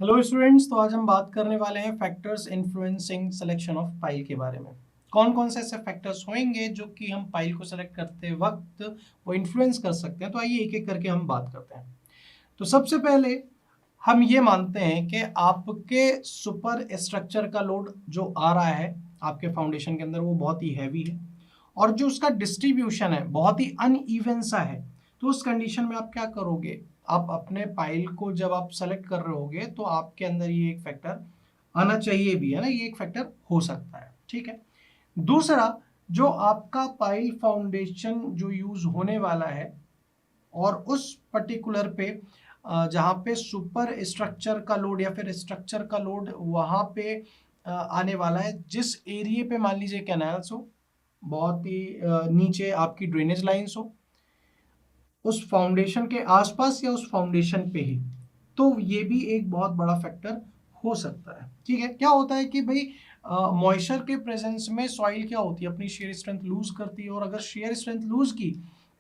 Hello students, तो आज हम बात करने वाले हैं factors influencing selection of pile के बारे में। कौन कौन से ऐसे फैक्टर्स होंगे जो कि हम पाइल को सेलेक्ट करते वक्त वो इन्फ्लुएंस कर सकते हैं। तो आइए एक एक करके हम बात करते हैं। तो सबसे पहले हम ये मानते हैं कि आपके सुपर स्ट्रक्चर का लोड जो आ रहा है आपके फाउंडेशन के अंदर वो बहुत ही हैवी है और जो उसका डिस्ट्रीब्यूशन है बहुत ही अनइवन सा है। तो उस कंडीशन में आप क्या करोगे, आप अपने पाइल को जब आप सेलेक्ट कर रहे होगे तो आपके अंदर ये एक फैक्टर आना चाहिए भी, है ना, ये एक फैक्टर हो सकता है। ठीक है। दूसरा, जो आपका पाइल फाउंडेशन जो यूज होने वाला है और उस पर्टिकुलर पे जहाँ पे सुपर स्ट्रक्चर का लोड या फिर स्ट्रक्चर का लोड वहाँ पे आने वाला है, जिस एरिया पे मान लीजिए कैनाल्स हो, बहुत ही नीचे आपकी ड्रेनेज लाइंस हो, उस फाउंडेशन के आसपास या उस फाउंडेशन पे ही, तो ये भी एक बहुत बड़ा फैक्टर हो सकता है। ठीक है। क्या होता है कि भाई मॉइस्चर के प्रेजेंस में सॉइल क्या होती है, अपनी शेयर स्ट्रेंथ लूज करती है, और अगर शेयर स्ट्रेंथ लूज की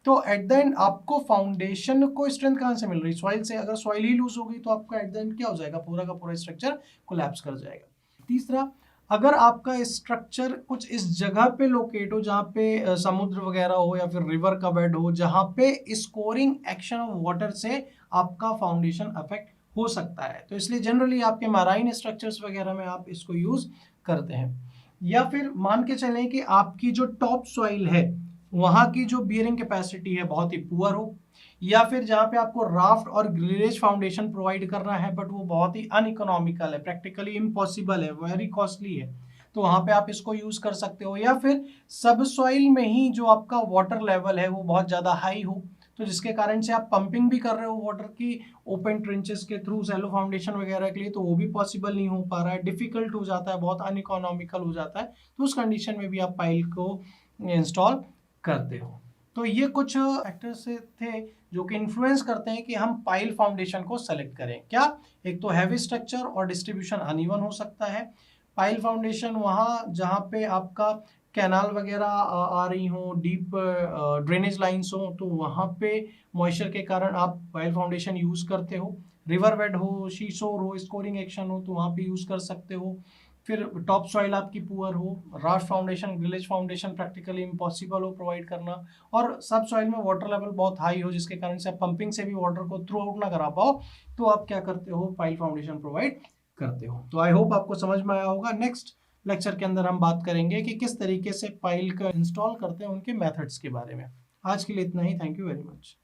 तो एट द एंड आपको फाउंडेशन को स्ट्रेंथ कहाँ से मिल रही है, सॉइल से। अगर सॉइल ही लूज होगी तो आपका एट द एंड क्या हो जाएगा, पूरा का पूरा स्ट्रक्चर कोलैप्स कर जाएगा। तीसरा, अगर आपका स्ट्रक्चर कुछ इस जगह पे लोकेट हो जहाँ पे समुद्र वगैरह हो या फिर रिवर का बेड हो, जहाँ पे स्कोरिंग एक्शन ऑफ वाटर से आपका फाउंडेशन अफेक्ट हो सकता है, तो इसलिए जनरली आपके मैराइन स्ट्रक्चर्स वगैरह में आप इसको यूज करते हैं। या फिर मान के चलें कि आपकी जो टॉप सॉइल है वहां की जो बियरिंग कैपेसिटी है बहुत ही पुअर हो, या फिर जहाँ पे आपको राफ्ट और ग्रिलेज फाउंडेशन प्रोवाइड करना है बट वो बहुत ही अनइकोनॉमिकल है, प्रैक्टिकली इम्पॉसिबल है, वेरी कॉस्टली है, तो वहां पे आप इसको यूज कर सकते हो। या फिर सब सॉइल में ही जो आपका वाटर लेवल है वो बहुत ज्यादा हाई हो, तो जिसके कारण से आप पंपिंग भी कर रहे हो वाटर की ओपन ट्रेंचेस के थ्रू सैलो फाउंडेशन वगैरह के लिए, तो वो भी पॉसिबल नहीं हो पा रहा है, डिफिकल्ट हो जाता है, बहुत अनइकोनॉमिकल हो जाता है, तो उस कंडीशन में भी आप पाइल को इंस्टॉल करते हो। तो ये कुछ फैक्टर्स थे जो कि इन्फ्लुएंस करते हैं कि हम पाइल फाउंडेशन को सेलेक्ट करें। क्या, एक तो हैवी स्ट्रक्चर और डिस्ट्रीब्यूशन अनइवन हो सकता है। पाइल फाउंडेशन वहाँ जहाँ पे आपका कैनाल वगैरह आ रही हो, डीप ड्रेनेज लाइंस हो, तो वहाँ पे मॉइस्चर के कारण आप पाइल फाउंडेशन यूज करते हो। रिवर बेड हो, शीशोर हो, स्कोरिंग एक्शन हो, तो वहाँ पे यूज कर सकते हो। फिर टॉप सॉइल आपकी पुअर हो, raft foundation grillage foundation practically impossible हो प्रोवाइड करना, और सब सॉइल में वाटर लेवल बहुत हाई हो जिसके कारण से आप पंपिंग से भी वाटर को थ्रू आउट ना करा पाओ, तो आप क्या करते हो, पाइल फाउंडेशन प्रोवाइड करते हो। तो आई होप आपको समझ में आया होगा। नेक्स्ट लेक्चर के अंदर हम बात करेंगे कि किस तरीके से पाइल का इंस्टॉल करते हैं, उनके मेथड्स के बारे में। आज के लिए इतना ही। Thank you very much.